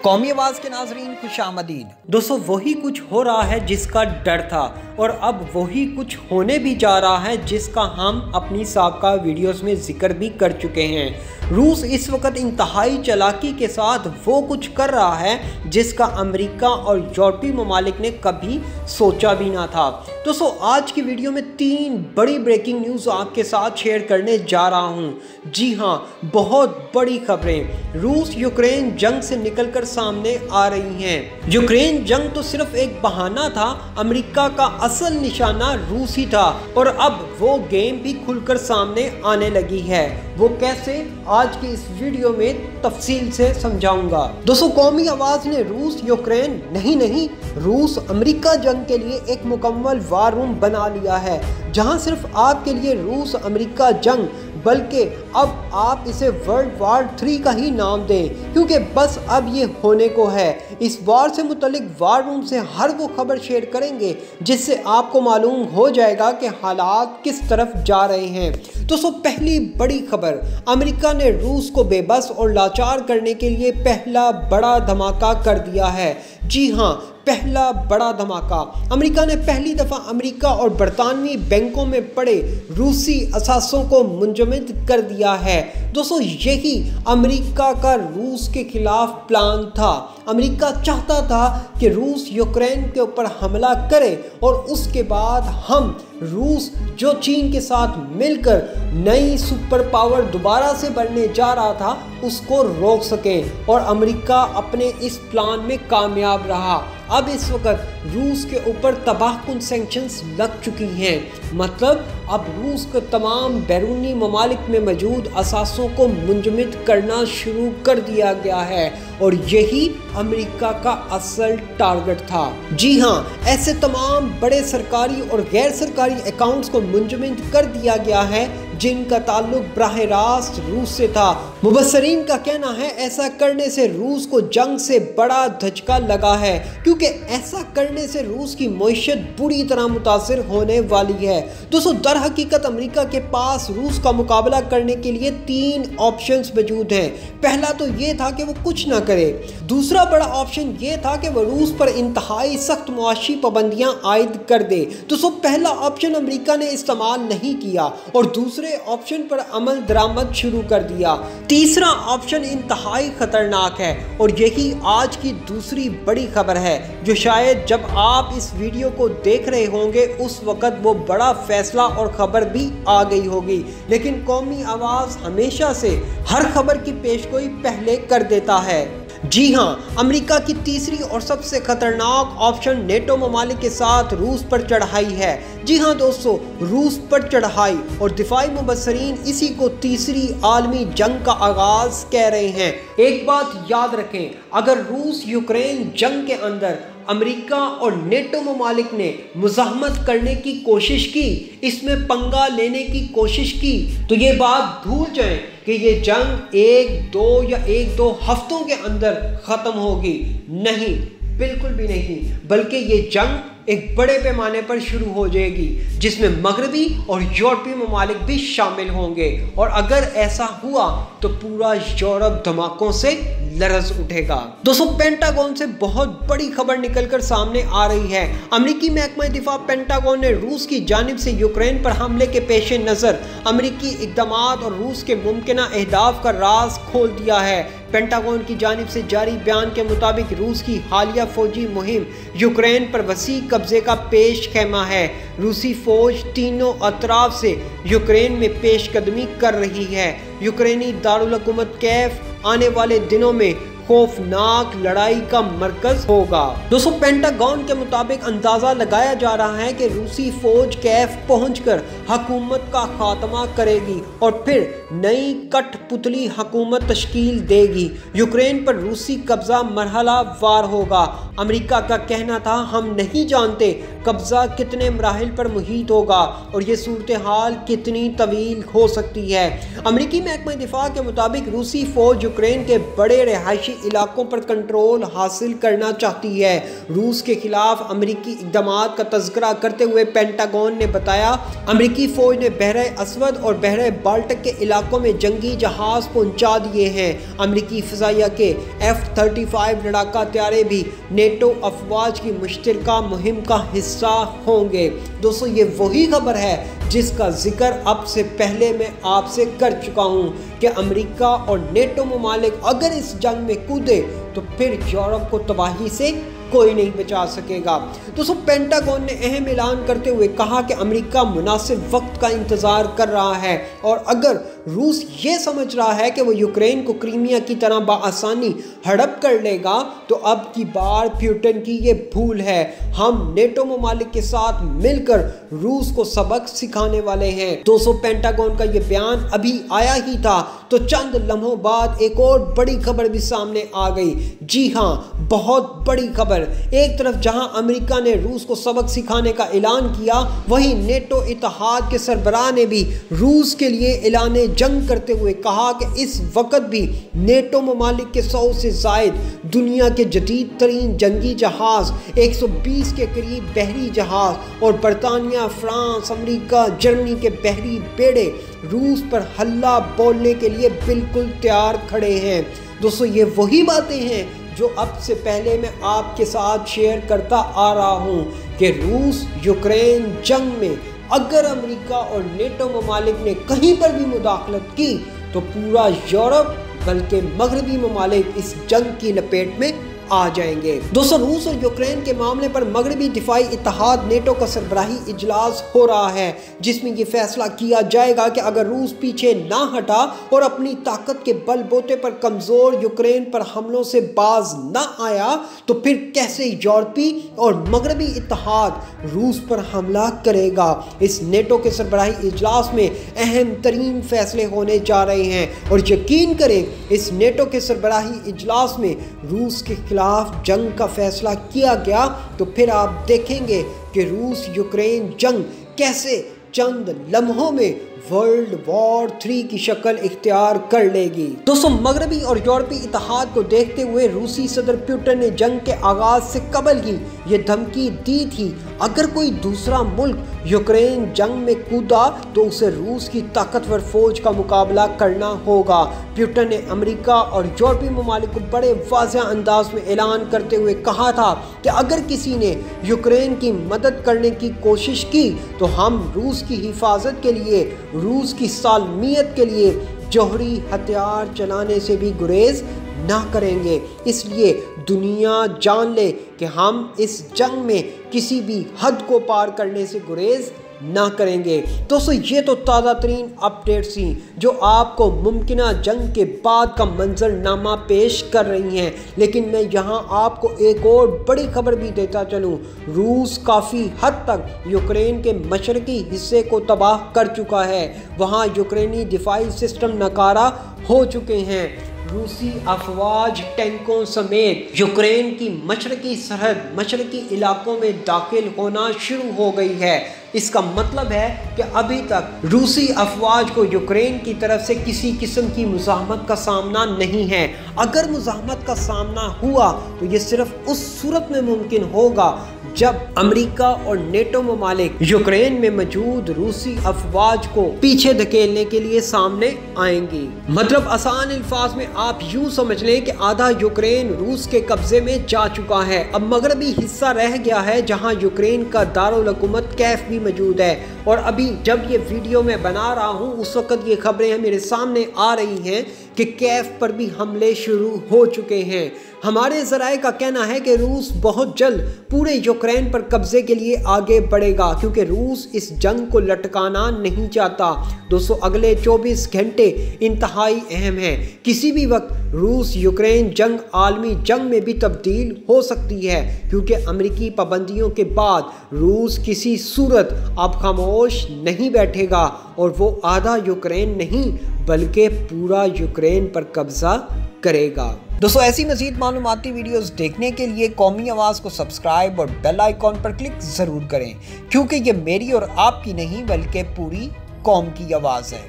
कौमी आवाज़ के नाजरीन खुशामदीद। दोस्तों, वही कुछ हो रहा है जिसका डर था और अब वही कुछ होने भी जा रहा है जिसका हम अपनी साबका वीडियोस में जिक्र भी कर चुके हैं। रूस इस वक्त इंतहाई चालाकी के साथ वो कुछ कर रहा है जिसका अमेरिका और यूरोपीय ममालिक ने कभी सोचा भी ना था। दोस्तों, आज की वीडियो में 3 बड़ी ब्रेकिंग न्यूज़ आपके साथ शेयर करने जा रहा हूँ। जी हाँ, बहुत बड़ी खबरें रूस यूक्रेन जंग से निकलकर सामने आ रही हैं। यूक्रेन जंग तो सिर्फ एक बहाना था, अमेरिका का असल निशाना रूस ही था और अब वो गेम भी खुलकर सामने आने लगी है। वो कैसे, आज की इस वीडियो में तफसील से समझाऊंगा। दोस्तों, कौमी आवाज़ ने रूस यूक्रेन नहीं रूस अमेरिका जंग के लिए एक मुकम्मल वार रूम बना लिया है, जहां सिर्फ आपके लिए रूस अमेरिका जंग बल्कि अब आप इसे वर्ल्ड वार 3 का ही नाम दें, क्योंकि बस अब ये होने को है। इस वार से मुतल्लिक वार रूम से हर वो खबर शेयर करेंगे जिससे आपको मालूम हो जाएगा कि हालात किस तरफ जा रहे हैं। दोस्तों, पहली बड़ी खबर, अमेरिका ने रूस को बेबस और लाचार करने के लिए पहला बड़ा धमाका कर दिया है। जी हाँ, पहला बड़ा धमाका। अमेरिका ने पहली दफ़ा अमेरिका और बरतानवी बैंकों में पड़े रूसी असासों को मुंजमद कर दिया है। दोस्तों, यही अमेरिका का रूस के खिलाफ प्लान था। अमेरिका चाहता था कि रूस यूक्रेन के ऊपर हमला करे और उसके बाद हम रूस जो चीन के साथ मिलकर नई सुपर पावर दोबारा से बनने जा रहा था उसको रोक सके, और अमेरिका अपने इस प्लान में कामयाब रहा। अब इस वक्त रूस के ऊपर तबाहकुन सैंक्शंस लग चुकी हैं, मतलब अब रूस के तमाम बैरूनी ममालिक में मौजूद असासों को मुंजमद करना शुरू कर दिया गया है और यही अमेरिका का असल टारगेट था। जी हाँ, ऐसे तमाम बड़े सरकारी और गैर सरकारी अकाउंट्स को मुंजमद कर दिया गया है जिनका ताल्लुक बराह रास्त रूस से था। मुबस्सरीन का कहना है ऐसा करने से रूस को जंग से बड़ा धचका लगा है, क्योंकि ऐसा करने से रूस की मईशत बुरी तरह मुतासिर होने वाली है। दोस्तों, दर हकीकत अमेरिका के पास रूस का मुकाबला करने के लिए 3 ऑप्शंस मौजूद हैं। पहला तो ये था कि वो कुछ ना करे, दूसरा बड़ा ऑप्शन ये था कि वो रूस पर इंतहाई सख्त मुआशी पाबंदियां आयद कर दे। दोस्तों, पहला ऑप्शन अमेरिका ने इस्तेमाल नहीं किया और दूसरे ऑप्शन पर अमल दरामद शुरू कर दिया। तीसरा ऑप्शन इंतहाई खतरनाक है और यही आज की दूसरी बड़ी खबर है, जो शायद जब आप इस वीडियो को देख रहे होंगे उस वक्त वो बड़ा फैसला और खबर भी आ गई होगी। लेकिन कौमी आवाज़ हमेशा से हर खबर की पेशगोई पहले कर देता है। जी हाँ, अमेरिका की तीसरी और सबसे खतरनाक ऑप्शन नेटो ममालिक के साथ रूस पर चढ़ाई है। जी हाँ दोस्तों, रूस पर चढ़ाई, और दिफाई मुबस्सरीन इसी को तीसरी आलमी जंग का आगाज कह रहे हैं। एक बात याद रखें, अगर रूस यूक्रेन जंग के अंदर अमेरिका और नेटो ममालिक ने मुज़ाहमत करने की कोशिश की, इसमें पंगा लेने की कोशिश की, तो ये बात भूल जाएं कि ये जंग 1-2 हफ्तों के अंदर ख़त्म होगी। नहीं, बिल्कुल भी नहीं, बल्कि ये जंग एक बड़े पैमाने पर शुरू हो जाएगी जिसमें मगरबी और यूरोपीय ममालिक भी शामिल होंगे, और अगर ऐसा हुआ तो पूरा यूरोप धमाकों से लरज़ उठेगा। दोस्तों, पेंटागन से बहुत बड़ी खबर निकलकर सामने आ रही है। अमेरिकी महकमा दिफा पेंटागन ने रूस की जानिब से यूक्रेन पर हमले के पेश नज़र अमेरिकी इक़दामात और रूस के मुमकिन अहदाफ का राज खोल दिया है। पेंटागन की जानिब से जारी बयान के मुताबिक रूस की हालिया फौजी मुहिम यूक्रेन पर वसी कब्जे का पेश खेमा है। रूसी फौज तीनों अतराफ से यूक्रेन में पेशकदमी कर रही है। यूक्रेनी दारुल हुकूमत कैफ आने वाले दिनों में खौफनाक लड़ाई का मरकज होगा। दोस्तों, पेंटागन के मुताबिक अंदाजा लगाया जा रहा है कि रूसी फौज कैफ पहुंचकर हुकूमत का खात्मा करेगी और फिर नई कठपुतली हुकूमत तश्कील देगी। यूक्रेन पर रूसी कब्जा मरहला वार होगा। अमेरिका का कहना था, हम नहीं जानते कब्जा कितने मराहिल पर मुहित होगा और ये सूरत हाल कितनी तवील हो सकती है। अमेरिकी महकमा दिफा के मुताबिक रूसी फौज यूक्रेन के बड़े रिहायशी इलाकों पर कंट्रोल हासिल करना चाहती है। रूस के खिलाफ अमेरिकी इक़दामात का तज़किरा करते हुए पेंटागन ने बताया, अमेरिकी फौज ने बहरे असवद और बहरे बाल्टिक के इलाकों में जंगी जहाज पहुंचा दिए हैं। अमेरिकी फ़िज़ाइया के F-35 लड़ाका त्यारे भी नेटो अफवाज की मुश्तरका मुहिम का हिस्सा होंगे। दोस्तों, ये वही खबर है जिसका जिक्र अब से पहले मैं आपसे कर चुका हूं कि अमेरिका और नेटो ममालिक अगर इस जंग में कूदे तो फिर यूरोप को तबाही से कोई नहीं बचा सकेगा। दोस्तों, पेंटागन ने अहम ऐलान करते हुए कहा कि अमेरिका मुनासिब वक्त का इंतज़ार कर रहा है और अगर रूस ये समझ रहा है कि वो यूक्रेन को क्रीमिया की तरह बाआसानी हड़प कर लेगा तो अब की बार पुतिन की ये भूल है। हम नेटो ममालिक के साथ मिलकर रूस को सबक सिखाने वाले हैं। दोस्तों, पेंटागन का ये बयान अभी आया ही था तो चंद लम्हों बाद एक और बड़ी खबर भी सामने आ गई। जी हाँ, बहुत बड़ी खबर। एक तरफ जहां अमेरिका ने रूस को सबक सिखाने का ऐलान किया, वहीं नेटो इत्तेहाद के सरबराह ने भी रूस के लिए ऐलान जंग करते हुए कहा कि इस वक्त भी नेटो ममालिक के 100 से जायद दुनिया के जदीद तरीन जंगी जहाज, 120 के करीब बहरी जहाज और बरतानिया, फ्रांस, अमेरिका, जर्मनी के बहरी बेड़े रूस पर हल्ला बोलने के लिए बिल्कुल तैयार खड़े हैं। दोस्तों, ये वही बातें हैं जो अब से पहले मैं आपके साथ शेयर करता आ रहा हूं कि रूस यूक्रेन जंग में अगर अमेरिका और नेटो ममालिक ने कहीं पर भी मुदाखलत की तो पूरा यूरोप बल्कि मगरबी ममालिक इस जंग की लपेट में आ जाएंगे। दोस्तों, रूस और यूक्रेन के मामले पर मगरबी दिफाई इत्तेहाद नेटो का सरबराही इजलास हो रहा है जिसमें यह फैसला किया जाएगा कि अगर रूस पीछे ना हटा और अपनी ताकत के बलबूते पर कमजोर यूक्रेन पर हमलों से बाज ना आया तो फिर कैसे यूरोपीय और मगरबी इत्तेहाद रूस पर हमला करेगा। इस नेटो के सरबराही इजलास में अहम तरीन फैसले होने जा रहे हैं और यकीन करें, इस नेटो के सरबराही इजलास में रूस के खिलाफ जंग का फैसला किया गया तो फिर आप देखेंगे कि रूस यूक्रेन जंग कैसे चंद लम्हों में वर्ल्ड वॉर 3 की शक्ल इख्तियार कर लेगी। दोस्तों, मगरबी और यूरोपीय इत्तेहाद को देखते हुए रूसी सदर पुतिन ने जंग के आगाज से कबल ही ये धमकी दी थी, अगर कोई दूसरा मुल्क यूक्रेन जंग में कूदा तो उसे रूस की ताकतवर फौज का मुकाबला करना होगा। पुतिन ने अमेरिका और यूरोपीय ममालिक को बड़े वाज़ेह अंदाज में ऐलान करते हुए कहा था कि अगर किसी ने यूक्रेन की मदद करने की कोशिश की तो हम रूस की हिफाजत के लिए, रूस की सालमियत के लिए जौहरी हथियार चलाने से भी गुरेज ना करेंगे। इसलिए दुनिया जान ले कि हम इस जंग में किसी भी हद को पार करने से गुरेज ना करेंगे। दोस्तों, ये तो ताज़ा तरीन अपडेट्स थी जो आपको मुमकिना जंग के बाद का मंजरनामा पेश कर रही हैं, लेकिन मैं यहाँ आपको एक और बड़ी खबर भी देता चलूँ। रूस काफ़ी हद तक यूक्रेन के मशरकी हिस्से को तबाह कर चुका है। वहाँ यूक्रेनी दिफाई सिस्टम नकारा हो चुके हैं। रूसी अफवाज टैंकों समेत यूक्रेन की मशरकी सरहद, मशरकी इलाकों में दाखिल होना शुरू हो गई है। इसका मतलब है कि अभी तक रूसी अफवाज को यूक्रेन की तरफ से किसी किस्म की मुज़ाहमत का सामना नहीं है। अगर मुज़ाहमत का सामना हुआ तो ये सिर्फ उस सूरत में मुमकिन होगा जब अमेरिका और नेटो ममालिक यूक्रेन में मौजूद रूसी अफवाज को पीछे धकेलने के लिए सामने आएंगी। मतलब आसान अल्फाज में आप यूं समझ लें कि आधा यूक्रेन रूस के कब्जे में जा चुका है। अब मगरबी हिस्सा रह गया है जहां यूक्रेन का दारुल हुकूमत कैफ भी मौजूद है। और अभी जब ये वीडियो मैं बना रहा हूं उस वक्त ये खबरें मेरे सामने आ रही हैं कि कैफ पर भी हमले शुरू हो चुके हैं। हमारे ज़राए का कहना है कि रूस बहुत जल्द पूरे यूक्रेन पर कब्जे के लिए आगे बढ़ेगा क्योंकि रूस इस जंग को लटकाना नहीं चाहता। दोस्तों, अगले 24 घंटे इंतहाई अहम हैं। किसी भी वक्त रूस यूक्रेन जंग आलमी जंग में भी तब्दील हो सकती है क्योंकि अमेरिकी पाबंदियों के बाद रूस किसी सूरत अब खामोश नहीं बैठेगा और वो आधा यूक्रेन नहीं बल्कि पूरा यूक्रेन पर कब्जा करेगा। दोस्तों, ऐसी मज़ीद मालूमाती वीडियोस देखने के लिए कौमी आवाज़ को सब्सक्राइब और बेल आइकॉन पर क्लिक ज़रूर करें क्योंकि ये मेरी और आपकी नहीं बल्कि पूरी कौम की आवाज़ है।